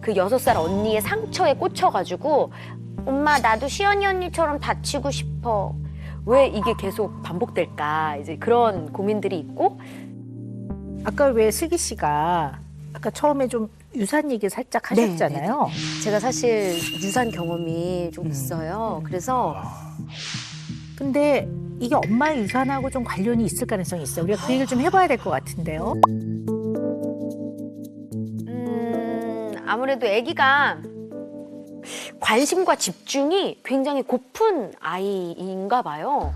그 6살 언니의 상처에 꽂혀가지고 엄마 나도 시연이 언니처럼 다치고 싶어. 왜 이게 계속 반복될까? 이제 그런 고민들이 있고. 아까 왜 슬기 씨가 아까 처음에 좀 유산 얘기 살짝 하셨잖아요. 제가 사실 유산 경험이 좀 있어요. 그래서 근데 이게 엄마의 유산하고 좀 관련이 있을 가능성이 있어요. 우리가 그 얘기를 좀 해봐야 될 것 같은데요. 아무래도 아기가 관심과 집중이 굉장히 고픈 아이인가 봐요.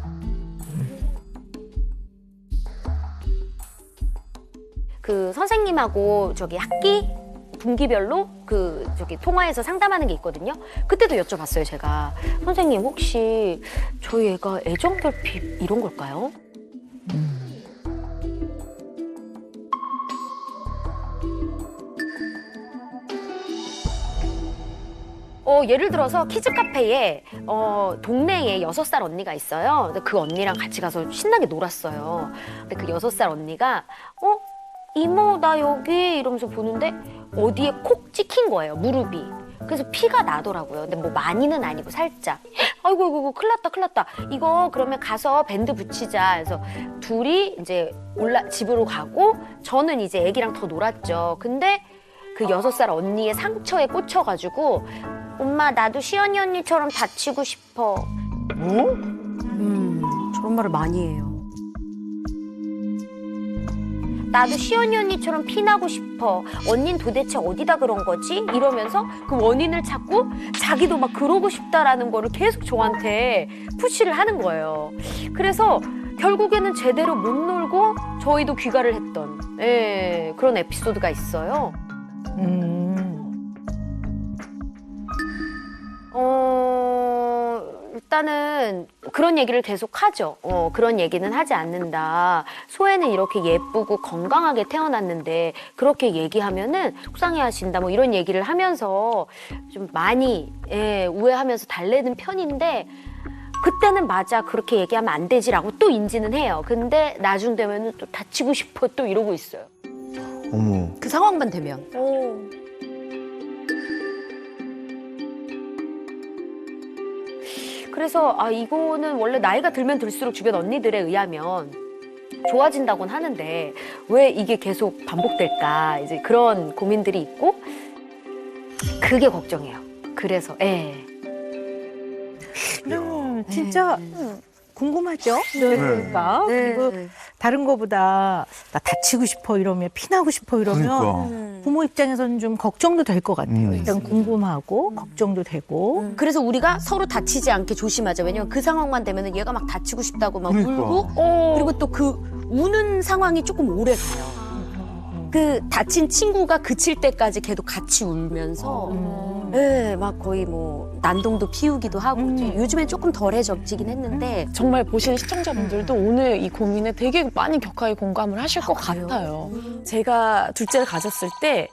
그 선생님하고 저기 학기 분기별로 그 저기 통화해서 상담하는 게 있거든요. 그때도 여쭤봤어요, 제가. 선생님 혹시 저희 애가 애정결핍 이런 걸까요? 예를 들어서 키즈 카페에 동네에 6살 언니가 있어요. 근데 그 언니랑 같이 가서 신나게 놀았어요. 근데 그 6살 언니가 이모 나 여기 이러면서 보는데 어디에 콕 찍힌 거예요, 무릎이. 그래서 피가 나더라고요. 근데 뭐 많이는 아니고 살짝. 아이고 큰일 났다. 이거 그러면 가서 밴드 붙이자. 그래서 둘이 이제 집으로 가고 저는 이제 애기랑 더 놀았죠. 근데 그 6살 언니의 상처에 꽂혀가지고 엄마 나도 시연이 언니처럼 다치고 싶어. 저런 말을 많이 해요. 나도 시연이 언니처럼 피나고 싶어. 언닌 도대체 어디다 그런 거지? 이러면서 그 원인을 찾고 자기도 막 그러고 싶다라는 거를 계속 저한테 푸시를 하는 거예요. 그래서 결국에는 제대로 못 놀고 저희도 귀가를 했던 그런 에피소드가 있어요. 일단은 그런 얘기를 계속 하죠. 그런 얘기는 하지 않는다. 소혜는 이렇게 예쁘고 건강하게 태어났는데 그렇게 얘기하면은 속상해 하신다. 뭐 이런 얘기를 하면서 좀 많이 우애하면서 달래는 편인데 그때는 맞아. 그렇게 얘기하면 안 되지라고 또 인지는 해요. 근데 나중 되면은 또 다치고 싶어 또 이러고 있어요. 어머. 그 상황만 되면. 그래서 이거는 원래 나이가 들면 들수록 주변 언니들에 의하면 좋아진다고는 하는데 왜 이게 계속 반복될까? 이제 그런 고민들이 있고 그게 걱정이에요. 그래서 진짜 궁금하죠? 그러니까 그리고 다른 거보다 나 다치고 싶어 이러면 피나고 싶어 이러면 그러니까. 부모 입장에서는 좀 걱정도 될 것 같아요. 일단 궁금하고 걱정도 되고. 그래서 우리가 서로 다치지 않게 조심하자. 왜냐면 그 상황만 되면 얘가 막 다치고 싶다고 막 그러니까. 울고 그리고 또 그 우는 상황이 조금 오래 가요. 그 다친 친구가 그칠 때까지 걔도 같이 울면서 막 거의 뭐 난동도 피우기도 하고 요즘엔 조금 덜해지긴 했는데 정말 보시는 시청자분들도 오늘 이 고민에 되게 많이 격하게 공감을 하실 것 같아요. 제가 둘째를 가졌을 때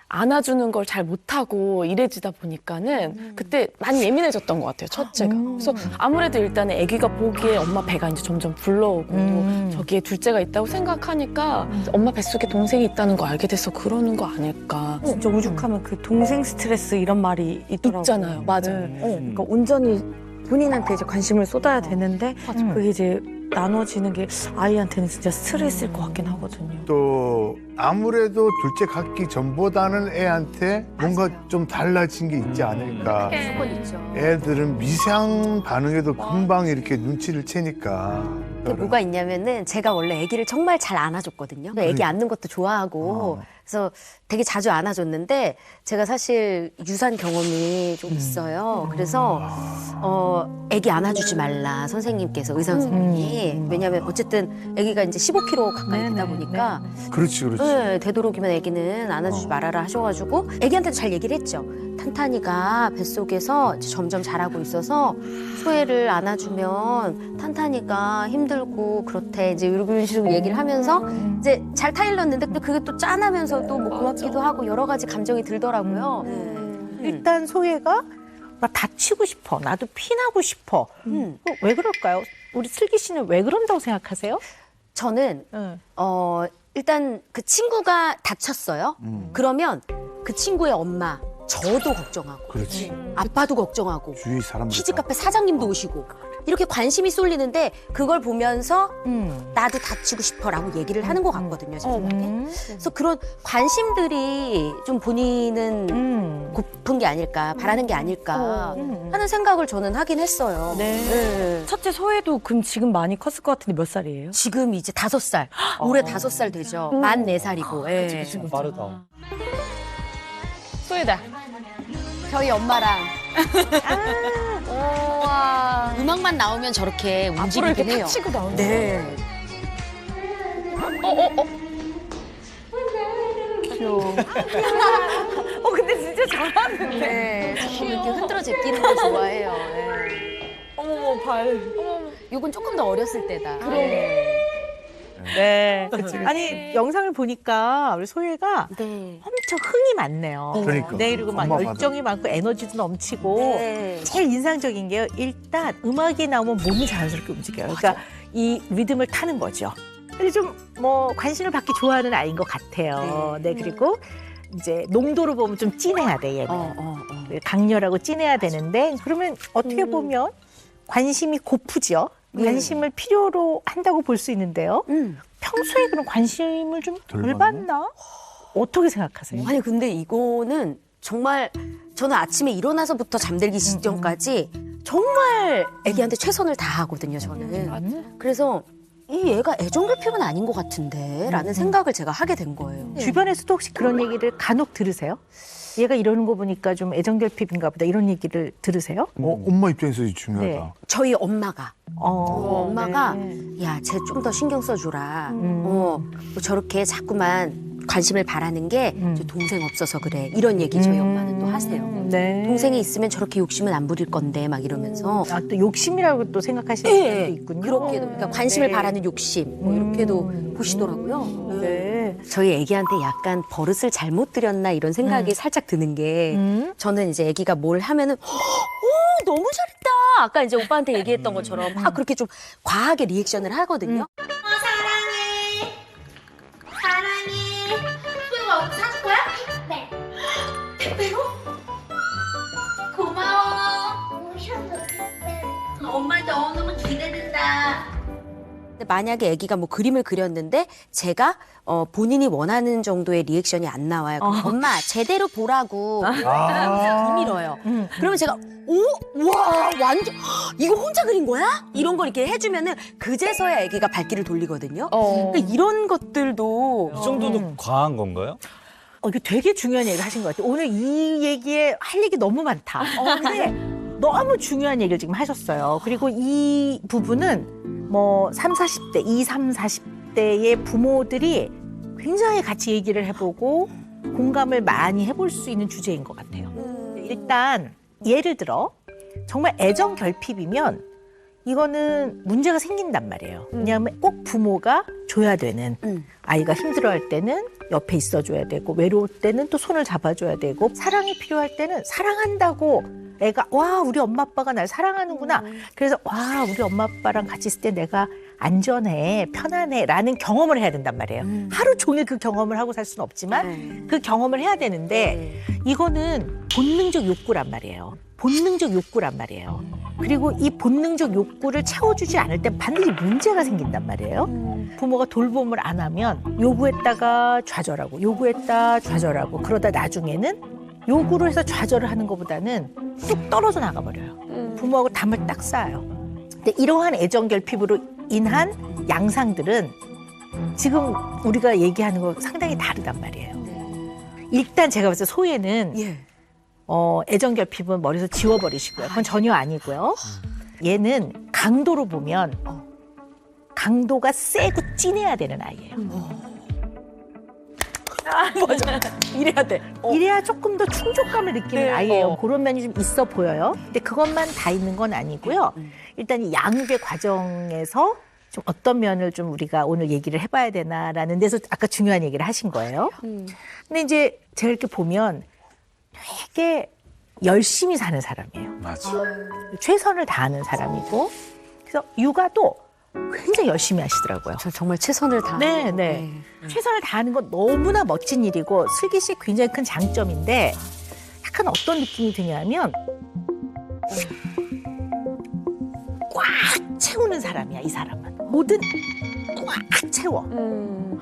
안아주는 걸 잘 못하고 이래지다 보니까는 그때 많이 예민해졌던 것 같아요, 첫째가. 그래서 아무래도 일단은 아기가 보기에 엄마 배가 이제 점점 불러오고 저기에 둘째가 있다고 생각하니까 엄마 뱃속에 동생이 있다는 거 알게 돼서 그러는 거 아닐까. 진짜 오죽하면 그 동생 스트레스 이런 말이 있더라고요. 있잖아요. 맞아요. 그러니까 온전히 본인한테 이제 관심을 쏟아야 되는데 그게 이제 나눠지는 게 아이한테는 진짜 스트레스일 것 같긴 하거든요. 또 아무래도 둘째 갖기 전보다는 애한테 뭔가 좀 달라진 게 있지 않을까. 무조건 있죠. 애들은 미세한 반응에도 금방 이렇게 눈치를 채니까. 근데 뭐가 있냐면은 제가 원래 아기를 정말 잘 안아줬거든요. 아기 안는 것도 좋아하고 그래서 되게 자주 안아줬는데 제가 사실 유산 경험이 좀 있어요. 그래서 아기 안아주지 말라 선생님께서 의사 선생님이 왜냐하면 어쨌든 아기가 이제 15kg 가까이 되다 보니까 그렇지. 되도록이면 아기는 안아주지 말아라 하셔가지고 아기한테도 잘 얘기를 했죠. 탄탄이가 뱃속에서 이제 점점 자라고 있어서 소혜를 안아주면 탄탄이가 힘들고 그렇대. 이제 이런 식으로 얘기를 하면서 이제 잘 타일렀는데 또 그게 또 짠하면서도 뭐 고맙기도 하고 여러 가지 감정이 들더라고요. 일단 소혜가 나 다치고 싶어. 나도 피나고 싶어. 왜 그럴까요? 우리 슬기 씨는 왜 그런다고 생각하세요? 저는 일단 그 친구가 다쳤어요. 그러면 그 친구의 엄마 저도 걱정하고 그렇지. 아빠도 걱정하고 주위 사람들. 키즈 카페 사장님도 오시고 이렇게 관심이 쏠리는데 그걸 보면서 나도 다치고 싶어라고 얘기를 하는 것 같거든요, 제 생각에. 그래서 그런 관심들이 좀 본인은 고픈 게 아닐까, 바라는 게 아닐까 하는 생각을 저는 하긴 했어요. 네. 첫째 소혜도 그럼 지금 많이 컸을 것 같은데 몇 살이에요? 지금 이제 5살, 올해 5살 되죠. 만 4살이고. 예. 빠르다. 소희다. 저희 엄마랑. 음악만 나오면 저렇게 앞으로 움직이긴 이렇게 해요. 탁 치고 나오는 네. 근데 진짜 잘하는데. 네. 조금 이렇게 흔들어 제끼는 걸 좋아해요. 네. 어머머 발. 요건 조금 더 어렸을 때다. 네. 네. 아니 영상을 보니까 우리 소혜가 네. 엄청 흥이 많네요. 그러니까. 네, 그리고 막 엄마 봐도. 열정이 많고 에너지도 넘치고 네. 제일 인상적인 게요. 일단 음악이 나오면 몸이 자연스럽게 움직여요. 그러니까 이 리듬을 타는 거죠. 근데 좀 뭐 관심을 받기 좋아하는 아이인 것 같아요. 네, 그리고 이제 농도로 보면 좀 진해야 돼 얘는. 강렬하고 진해야 되는데 그러면 어떻게 보면 관심이 고프죠. 관심을 필요로 한다고 볼 수 있는데요. 평소에 그런 관심을 좀 덜 덜 받나? 어떻게 생각하세요? 아니 근데 이거는 정말 저는 아침에 일어나서부터 잠들기 직전까지 정말 애기한테 최선을 다하거든요, 저는. 그래서 이 얘가 애정결핍은 아닌 것 같은데 라는 생각을 제가 하게 된 거예요. 주변에서도 혹시 그런 얘기를 간혹 들으세요? 얘가 이러는 거 보니까 좀 애정결핍인가 보다 이런 얘기를 들으세요? 엄마 입장에서 중요하다. 네. 저희 엄마가 엄마가 네. 야, 쟤 좀 더 신경 써주라. 뭐 저렇게 자꾸만 관심을 바라는 게 저 동생 없어서 그래. 이런 얘기 저희 엄마는 또 하세요. 네. 동생이 있으면 저렇게 욕심은 안 부릴 건데 막 이러면서. 아, 또 욕심이라고 또 생각하시는 네, 분도 있군요. 그렇게도 그러니까 관심을 네. 바라는 욕심 뭐 이렇게도 보시더라고요. 네. 저희 애기한테 약간 버릇을 잘못 들였나 이런 생각이 살짝 드는 게 저는 이제 애기가 뭘 하면은 오 너무 잘했다. 아까 이제 오빠한테 얘기했던 것처럼 막 그렇게 좀 과하게 리액션을 하거든요. 사랑해. 소희가 사줄 거야? 네. 택배로? 고마워. 오셔도 택배로. 엄마 너무 기대된다. 근데 만약에 아기가 뭐 그림을 그렸는데 제가 본인이 원하는 정도의 리액션이 안 나와요. 그럼 엄마 제대로 보라고 비밀어요. 그러면 제가 와 완전 이거 혼자 그린 거야? 이런 걸 이렇게 해주면은 그제서야 아기가 발길을 돌리거든요. 그러니까 이런 것들도 이 정도도 과한 건가요? 이게 되게 중요한 얘기를 하신 것 같아요. 오늘 이 얘기에 할 얘기 너무 많다. 근데 너무 중요한 얘기를 지금 하셨어요. 그리고 이 부분은 뭐 30, 40대, 20, 30, 40대의 부모들이 굉장히 같이 얘기를 해보고 공감을 많이 해볼 수 있는 주제인 것 같아요. 일단 예를 들어 정말 애정 결핍이면 이거는 문제가 생긴단 말이에요. 왜냐하면 꼭 부모가 줘야 되는 아이가 힘들어할 때는 옆에 있어줘야 되고 외로울 때는 또 손을 잡아줘야 되고 사랑이 필요할 때는 사랑한다고 애가 와 우리 엄마 아빠가 날 사랑하는구나. 그래서 와 우리 엄마 아빠랑 같이 있을 때 내가 안전해 편안해 라는 경험을 해야 된단 말이에요. 하루 종일 그 경험을 하고 살 수는 없지만 그 경험을 해야 되는데 이거는 본능적 욕구란 말이에요. 본능적 욕구란 말이에요. 그리고 이 본능적 욕구를 채워주지 않을 때 반드시 문제가 생긴단 말이에요. 부모가 돌봄을 안 하면 요구했다가 좌절하고 요구했다 좌절하고 그러다 나중에는 요구를 해서 좌절을 하는 것보다는 뚝 떨어져 나가버려요. 부모하고 담을 딱 쌓아요. 근데 이러한 애정 결핍으로 인한 양상들은 지금 우리가 얘기하는 거 상당히 다르단 말이에요. 일단 제가 봤을 때 소혜는 애정 결핍은 머리에서 지워버리시고요. 그건 전혀 아니고요. 얘는 강도로 보면 강도가 세고 진해야 되는 아이예요. 맞아. 이래야 돼. 이래야 조금 더 충족감을 느끼는 네, 아이예요. 그런 면이 좀 있어 보여요. 근데 그것만 다 있는 건 아니고요. 일단 이 양육의 과정에서 좀 어떤 면을 좀 우리가 오늘 얘기를 해봐야 되나라는 데서 아까 중요한 얘기를 하신 거예요. 근데 이제 제가 이렇게 보면 되게 열심히 사는 사람이에요. 맞아. 최선을 다하는 사람이고 그래서 육아도 굉장히 열심히 하시더라고요. 저 정말 최선을 다. 최선을 다하는 건 너무나 멋진 일이고 슬기 씨의 굉장히 큰 장점인데 약간 어떤 느낌이 드냐면 꽉 채우는 사람이야, 이 사람은. 뭐든 꽉 채워.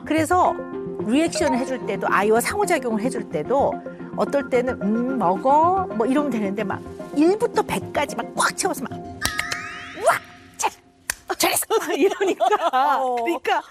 그래서 리액션을 해줄 때도, 아이와 상호작용을 해줄 때도 어떨 때는 먹어 뭐 이러면 되는데 막 1부터 100까지 막 꽉 채워서 막 우와 잘했어 이러니까 그러니까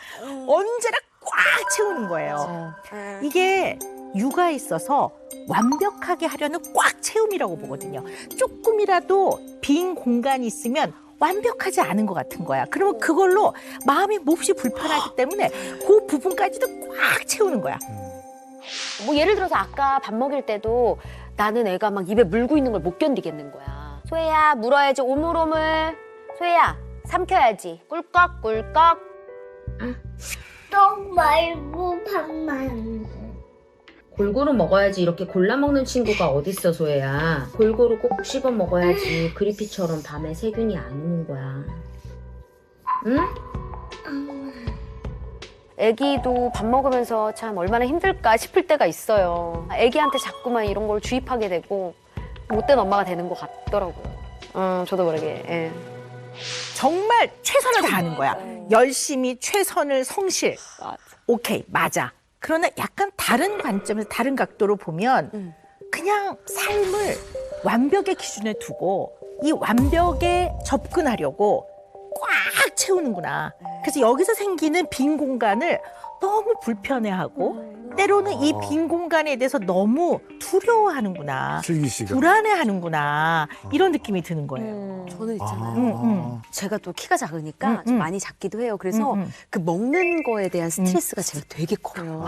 언제나 꽉 채우는 거예요. 이게 육아에 있어서 완벽하게 하려는 꽉 채움이라고 보거든요. 조금이라도 빈 공간이 있으면 완벽하지 않은 것 같은 거야. 그러면 그걸로 마음이 몹시 불편하기 때문에 그 부분까지도 꽉 채우는 거야. 뭐 예를 들어서 아까 밥 먹일 때도 나는 애가 막 입에 물고 있는 걸 못 견디겠는 거야. 소혜야, 물어야지, 오물오물. 소혜야, 삼켜야지. 꿀꺽꿀꺽. 떡 말고 밥만. 골고루 먹어야지. 이렇게 골라 먹는 친구가 어딨어, 소혜야. 골고루 꼭 씹어 먹어야지. 그리피처럼 밤에 세균이 안 오는 거야. 응? 애기도 밥 먹으면서 참 얼마나 힘들까 싶을 때가 있어요. 애기한테 자꾸만 이런 걸 주입하게 되고 못된 엄마가 되는 것 같더라고요. 저도 모르게. 예. 정말 최선을 다하는 거야. 열심히 최선을 성실. 오케이, 맞아. 그러나 약간 다른 관점에서 다른 각도로 보면 그냥 삶을 완벽의 기준에 두고 이 완벽에 접근하려고 꽉 채우는구나. 그래서 여기서 생기는 빈 공간을 너무 불편해하고 때로는 이 빈 공간에 대해서 너무 두려워하는구나. 슬기 씨가. 불안해하는구나. 이런 느낌이 드는 거예요. 저는 있잖아요. 제가 또 키가 작으니까 좀 많이 작기도 해요. 그래서 그 먹는 거에 대한 스트레스가 제가 되게 커요.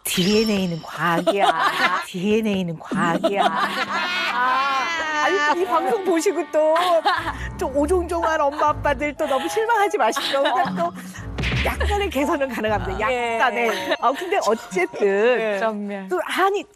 DNA는 과학이야. DNA는 과학이야. 아니, 이 방송 보시고 또 오종종한 엄마 아빠들 또 너무 실망하지 마시고 또 약간의 개선은 가능합니다. 약간의. 근데 어쨌든 또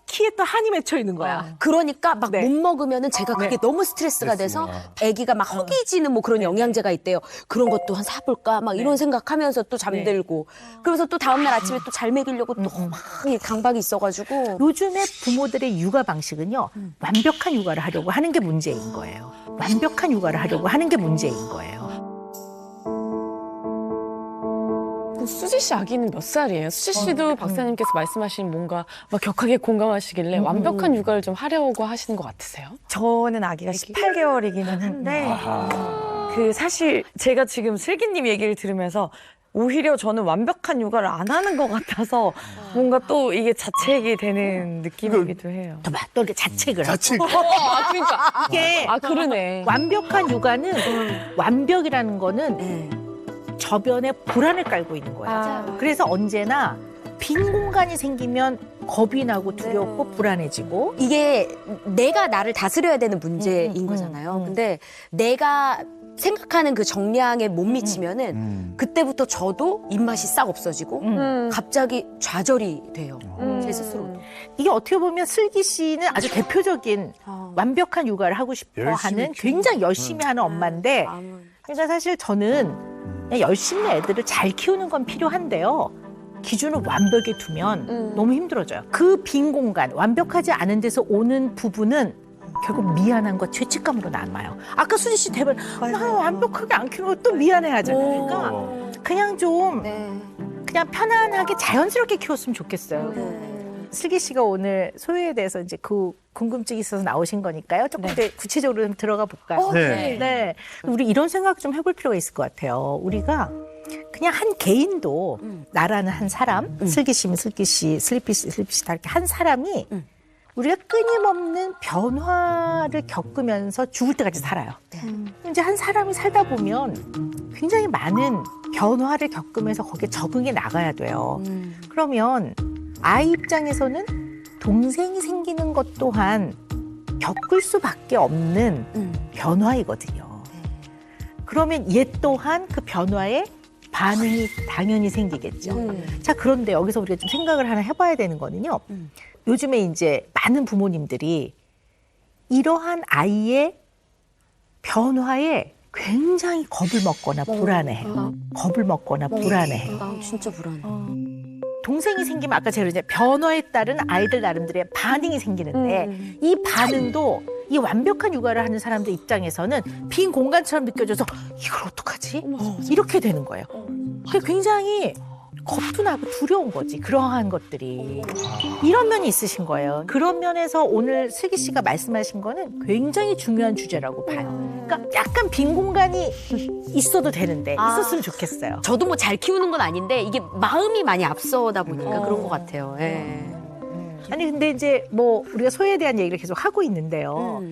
키에 또 한이 맺혀 있는 거야. 그러니까 막 네. 못 먹으면은 제가 그게 너무 스트레스가 돼서 아기가 막 허기지는 뭐 그런 영양제가 있대요. 그런 것도 한 사볼까 막 이런 생각하면서 또 잠들고 그러면서 또 다음날 아침에 또 잘 먹이려고 또 막 강박이 있어가지고 요즘에 부모들의 육아 방식은요. 완벽한 육아를 하려고 하는 게 문제인 거예요. 완벽한 육아를 하려고 하는 게 문제인 거예요. 수지 씨 아기는 몇 살이에요? 수지 씨도 박사님께서 말씀하신 뭔가 막 격하게 공감하시길래 완벽한 육아를 좀 하려고 하시는 것 같으세요? 저는 아기가 18개월이기는 한데 그 사실 제가 지금 슬기님 얘기를 들으면서 오히려 저는 완벽한 육아를 안 하는 것 같아서 뭔가 또 이게 자책이 되는 느낌이기도 해요. 또 이렇게 자책을 하고. 자책. 그러니까 이게 그러네. 완벽한 육아는 완벽이라는 거는 저변에 불안을 깔고 있는 거야. 그래서 언제나 빈 공간이 생기면 겁이 나고 두렵고 불안해지고 이게 내가 나를 다스려야 되는 문제인 거잖아요. 근데 내가 생각하는 그 정량에 못 미치면은 그때부터 저도 입맛이 싹 없어지고 갑자기 좌절이 돼요. 제 스스로. 이게 어떻게 보면 슬기 씨는 아주 대표적인 완벽한 육아를 하고 싶어 열심히 하는 키우는 굉장히 열심히 하는 엄마인데 그러니까 사실 저는 그냥 열심히 애들을 잘 키우는 건 필요한데요. 기준을 완벽에 두면 너무 힘들어져요. 그 빈 공간, 완벽하지 않은 데서 오는 부분은 결국 미안한 거 죄책감으로 남아요. 아까 수지 씨 대변 나 완벽하게 안 키우고 또 미안해 하잖아요. 그러니까 그냥 좀 그냥 편안하게 자연스럽게 키웠으면 좋겠어요. 슬기 씨가 오늘 소유에 대해서 이제 그 궁금증이 있어서 나오신 거니까요. 조금 더 구체적으로 좀 들어가 볼까요? 네. 우리 이런 생각 좀 해볼 필요가 있을 것 같아요. 우리가 그냥 한 개인도 나라는 한 사람, 슬기 씨면 슬기 씨, 슬리피 씨 다 이렇게 한 사람이 우리가 끊임없는 변화를 겪으면서 죽을 때까지 살아요. 이제 한 사람이 살다 보면 굉장히 많은 변화를 겪으면서 거기에 적응해 나가야 돼요. 그러면 아이 입장에서는 동생이 생기는 것 또한 겪을 수밖에 없는 변화이거든요. 그러면 얘 또한 그 변화에 반응이 당연히 생기겠죠. 자, 그런데 여기서 우리가 좀 생각을 하나 해봐야 되는 거는요. 요즘에 이제 많은 부모님들이 이러한 아이의 변화에 굉장히 겁을 먹거나 불안해해요. 겁을 먹거나 불안해해요. 진짜 불안해. 동생이 생기면 아까 제가 이제 변화에 따른 아이들 나름대로의 반응이 생기는데 이 반응도 이 완벽한 육아를 하는 사람들 입장에서는 빈 공간처럼 느껴져서 이걸 어떡하지? 이렇게 되는 거예요. 그게 굉장히 겁도 나고 두려운 거지. 그러한 것들이. 이런 면이 있으신 거예요. 그런 면에서 오늘 슬기 씨가 말씀하신 거는 굉장히 중요한 주제라고 봐요. 그러니까 약간 빈 공간이 있어도 되는데 있었으면 좋겠어요. 저도 뭐 잘 키우는 건 아닌데 이게 마음이 많이 앞서다 보니까 그런 것 같아요. 예. 아니 근데 이제 뭐 우리가 소외에 대한 얘기를 계속 하고 있는데요.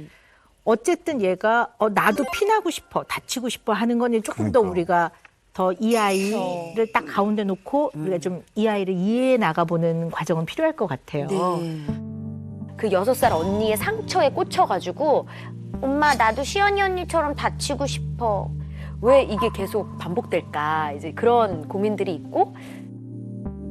어쨌든 얘가 나도 피나고 싶어, 다치고 싶어 하는 건 조금 더 그러니까. 우리가 더 이 아이를 딱 가운데 놓고 우리가 좀 이 아이를 이해해 나가보는 과정은 필요할 것 같아요. 그 6살 언니의 상처에 꽂혀가지고 엄마 나도 시연이 언니처럼 다치고 싶어. 왜 이게 계속 반복될까? 이제 그런 고민들이 있고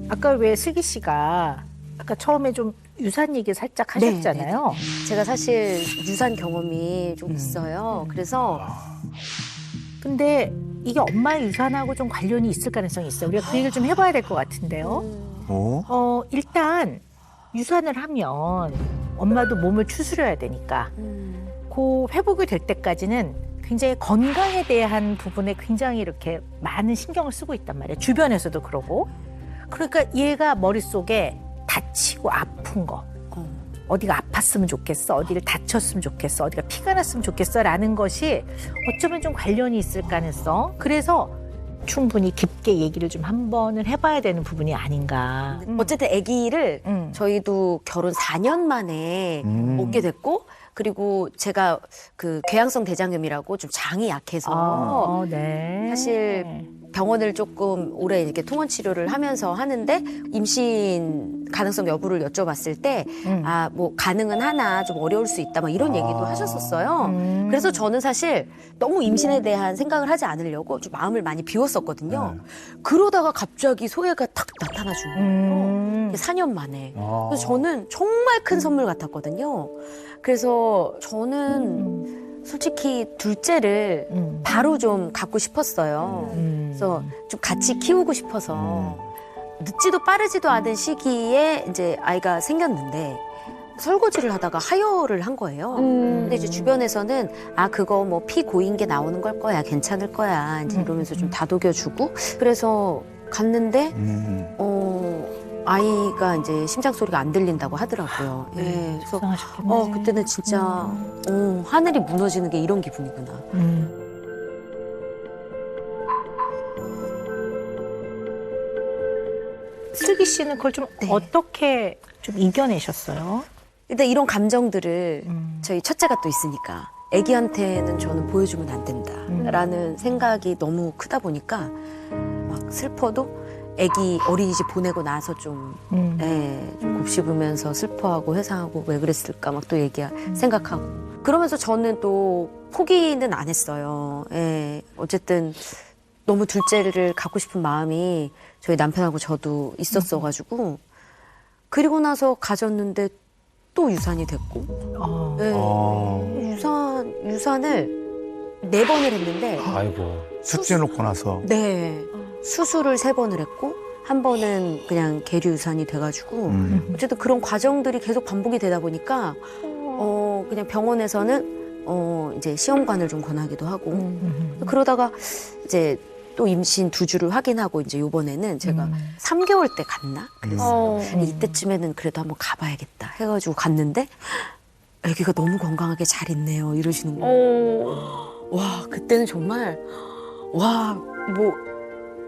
아까 왜 슬기 씨가 아까 처음에 좀 유산 얘기 살짝 하셨잖아요. 제가 사실 유산 경험이 좀 있어요. 그래서 근데 이게 엄마의 유산하고 좀 관련이 있을 가능성이 있어요. 우리가 그 얘기를 좀 해봐야 될 것 같은데요. 일단 유산을 하면 엄마도 몸을 추스려야 되니까 그 회복이 될 때까지는 굉장히 건강에 대한 부분에 굉장히 이렇게 많은 신경을 쓰고 있단 말이에요. 주변에서도 그러고. 그러니까 얘가 머릿속에 다치고 아픈 거, 어디가 아팠으면 좋겠어, 어디를 다쳤으면 좋겠어, 어디가 피가 났으면 좋겠어라는 것이 어쩌면 좀 관련이 있을 가능성. 그래서 충분히 깊게 얘기를 좀 한 번은 해봐야 되는 부분이 아닌가. 어쨌든 아기를 저희도 결혼 4년 만에 얻게 됐고 그리고 제가 그 궤양성 대장염이라고 좀 장이 약해서 네. 사실 병원을 조금 오래 이렇게 통원 치료를 하면서 하는데 임신 가능성 여부를 여쭤봤을 때 뭐 가능은 하나 좀 어려울 수 있다 막 이런 얘기도 하셨었어요. 그래서 저는 사실 너무 임신에 대한 생각을 하지 않으려고 좀 마음을 많이 비웠었거든요. 그러다가 갑자기 소혜가 탁 나타나 준 거예요. 4년 만에. 그래서 저는 정말 큰 선물 같았거든요. 그래서 저는 솔직히 둘째를 바로 좀 갖고 싶었어요. 그래서 좀 같이 키우고 싶어서 늦지도 빠르지도 않은 시기에 이제 아이가 생겼는데 설거지를 하다가 하혈을 한 거예요. 근데 이제 주변에서는 그거 뭐 피 고인 게 나오는 걸 거야, 괜찮을 거야 이제 이러면서 좀 다독여주고 그래서 갔는데 아이가 이제 심장 소리가 안 들린다고 하더라고요. 예. 그래서 그때는 진짜 하늘이 무너지는 게 이런 기분이구나. 슬기 씨는 그걸 좀 어떻게 좀 이겨내셨어요? 일단 이런 감정들을 저희 첫째가 또 있으니까 애기한테는 저는 보여주면 안 된다라는 생각이 너무 크다 보니까 막 슬퍼도 애기 어린이집 보내고 나서 좀 곱씹으면서 슬퍼하고 회상하고 왜 그랬을까 막 또 생각하고 그러면서 저는 또 포기는 안 했어요. 어쨌든 너무 둘째를 갖고 싶은 마음이 저희 남편하고 저도 있었어가지고 그리고 나서 가졌는데 또 유산이 됐고 유산을 4번을 했는데 아이고. 숫째 놓고 나서. 수술을 3번을 했고 한 번은 그냥 계류 유산이 돼가지고 어쨌든 그런 과정들이 계속 반복이 되다 보니까 그냥 병원에서는 이제 시험관을 좀 권하기도 하고 그러다가 이제 또 임신 2주를 확인하고 이제 요번에는 제가 3개월 때 갔나? 그래서 이때쯤에는 그래도 한번 가봐야겠다 해가지고 갔는데 아기가 너무 건강하게 잘 있네요 이러시는 거예요. 와 그때는 정말 뭐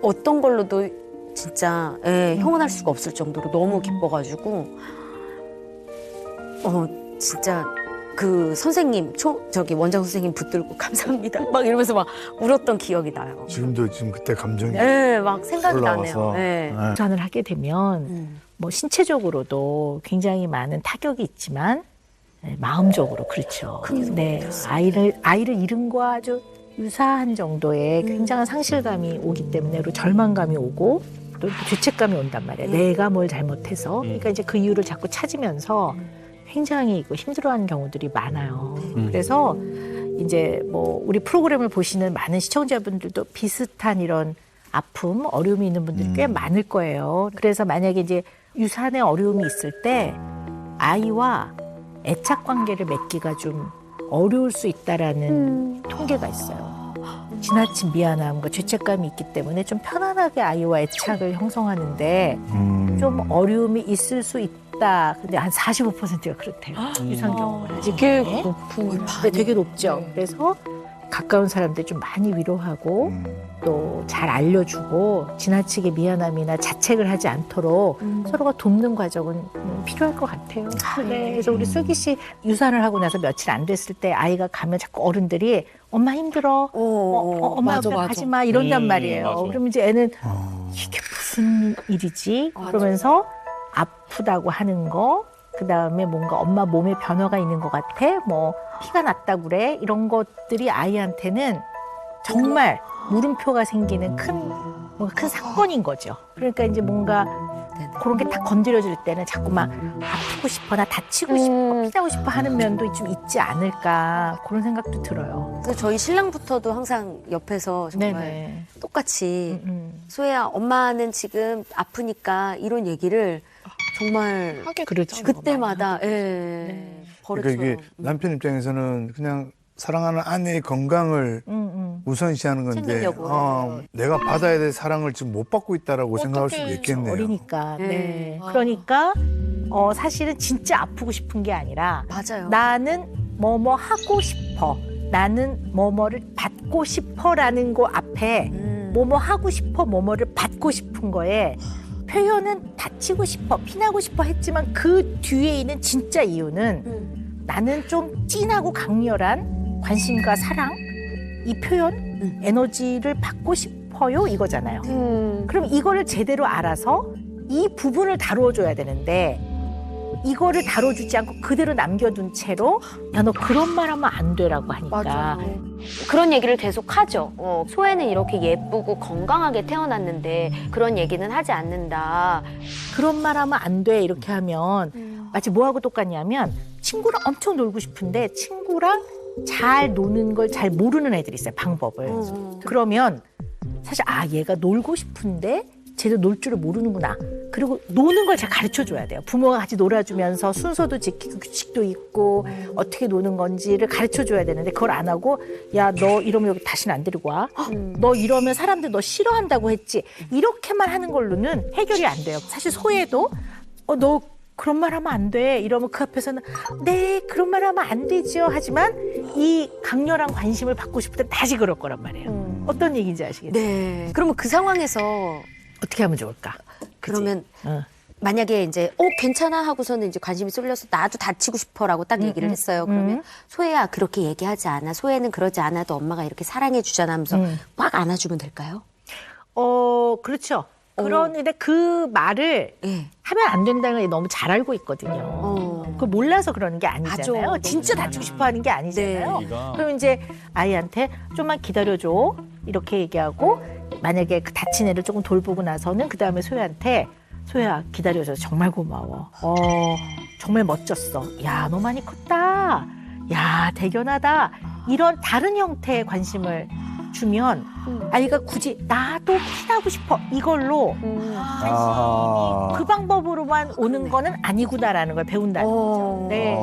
어떤 걸로도 진짜 형언할 수가 없을 정도로 너무 기뻐가지고 진짜 그 선생님 저기 원장 선생님 붙들고 감사합니다 막 이러면서 막 울었던 기억이 나요. 지금 그때 감정이 막 생각이 올라와서. 나네요. 유산을 하게 되면 뭐 신체적으로도 굉장히 많은 타격이 있지만 마음적으로 그렇죠. 네, 아이를 잃은 거와 아주 유사한 정도의 굉장한 상실감이 오기 때문에 그리고 절망감이 오고 또 죄책감이 온단 말이에요. 내가 뭘 잘못해서. 그러니까 이제 그 이유를 자꾸 찾으면서 굉장히 힘들어하는 경우들이 많아요. 그래서 이제 뭐 우리 프로그램을 보시는 많은 시청자분들도 비슷한 이런 아픔, 어려움이 있는 분들이 꽤 많을 거예요. 그래서 만약에 이제 유산에 어려움이 있을 때 아이와 애착 관계를 맺기가 좀 어려울 수 있다라는 통계가 있어요. 지나친 미안함과 죄책감이 있기 때문에 좀 편안하게 아이와 애착을 형성하는데 좀 어려움이 있을 수 있다. 근데 한 45%가 그렇대요. 유산 경험을 하시는 되게 분이. 높은. 네, 되게 높죠. 그래서 가까운 사람들 좀 많이 위로하고 또 잘 알려주고 지나치게 미안함이나 자책을 하지 않도록 서로가 돕는 과정은 필요할 것 같아요. 네. 그래서 우리 슬기 씨 유산을 하고 나서 며칠 안 됐을 때 아이가 가면 자꾸 어른들이 엄마 힘들어, 엄마 맞아, 옆에 맞아. 가지 마 이런단 말이에요. 맞아. 그러면 이제 애는 이게 무슨 일이지? 그러면서 아프다고 하는 거, 그 다음에 뭔가 엄마 몸에 변화가 있는 것 같아, 뭐 피가 났다고 그래, 이런 것들이 아이한테는 정말 물음표가 생기는 뭔가 큰 사건인 거죠. 그러니까 이제 뭔가 그런 게 딱 건드려질 때는 자꾸 막 아프고 싶어, 나 다치고 싶어, 피나고 싶어 하는 면도 좀 있지 않을까 그런 생각도 들어요. 그래서 저희 신랑부터도 항상 옆에서 정말 네네. 똑같이 소혜야 엄마는 지금 아프니까 이런 얘기를 정말 하게 그렇죠. 됐잖아요. 그때마다 많이 예, 그러니까 이게 버릇처럼. 남편 입장에서는 그냥 사랑하는 아내의 건강을 우선시하는 건데 챙기려고. 내가 받아야 될 사랑을 지금 못 받고 있다라고 생각할 수도 어떡해. 있겠네요. 어리니까. 네. 아. 그러니까 사실은 진짜 아프고 싶은 게 아니라 맞아요. 나는 뭐뭐 하고 싶어. 나는 뭐뭐를 받고 싶어라는 거 앞에 뭐뭐 하고 싶어, 뭐뭐를 받고 싶은 거에 표현은 다치고 싶어, 피나고 싶어 했지만 그 뒤에 있는 진짜 이유는 나는 좀 진하고 강렬한 관심과 사랑, 이 표현, 에너지를 받고 싶어요 이거잖아요. 그럼 이거를 제대로 알아서 이 부분을 다루어줘야 되는데 이거를 다뤄주지 않고 그대로 남겨둔 채로 야, 너 그런 말 하면 안 돼라고 하니까 그런 얘기를 계속 하죠. 소혜는 이렇게 예쁘고 건강하게 태어났는데 그런 얘기는 하지 않는다. 그런 말 하면 안 돼 이렇게 하면 마치 뭐하고 똑같냐면 친구랑 엄청 놀고 싶은데 친구랑 잘 노는 걸 잘 모르는 애들이 있어요, 방법을. 그러면 사실 얘가 놀고 싶은데 쟤도 놀 줄을 모르는구나. 그리고 노는 걸 잘 가르쳐줘야 돼요. 부모가 같이 놀아주면서 순서도 지키고 규칙도 있고 어떻게 노는 건지를 가르쳐줘야 되는데 그걸 안 하고 야, 너 이러면 여기 다시는 안 데리고 와. 너 이러면 사람들 너 싫어한다고 했지. 이렇게만 하는 걸로는 해결이 안 돼요. 사실 소혜도 너 그런 말 하면 안 돼. 이러면 그 앞에서는 네, 그런 말 하면 안 되죠. 하지만 이 강렬한 관심을 받고 싶을 땐 다시 그럴 거란 말이에요. 어떤 얘기인지 아시겠죠? 네. 그러면 그 상황에서 어떻게 하면 좋을까? 그치? 그러면 어. 만약에 이제 괜찮아 하고서는 이제 관심이 쏠려서 나도 다치고 싶어라고 딱 얘기를 했어요. 그러면 소혜야 그렇게 얘기하지 않아. 소혜는 그러지 않아도 엄마가 이렇게 사랑해 주잖아 하면서 꽉 안아주면 될까요? 그렇죠. 그런데 그 말을 예. 하면 안 된다는 걸 너무 잘 알고 있거든요. 그걸 몰라서 그러는 게 아니잖아요. 맞아. 진짜 다치고 싶어 하는 게 아니잖아요. 네. 그럼 이제 아이한테 좀만 기다려줘. 이렇게 얘기하고 만약에 그 다친 애를 조금 돌보고 나서는 그 다음에 소혜한테 소혜야 기다려줘서 정말 고마워. 정말 멋졌어. 야, 너 많이 컸다. 야, 대견하다. 이런 다른 형태의 관심을 주면 아이가 굳이 나도 피나고 싶어 이걸로 아. 그 방법으로만 오는 거는 아니구나라는 걸 배운다는 거죠. 네.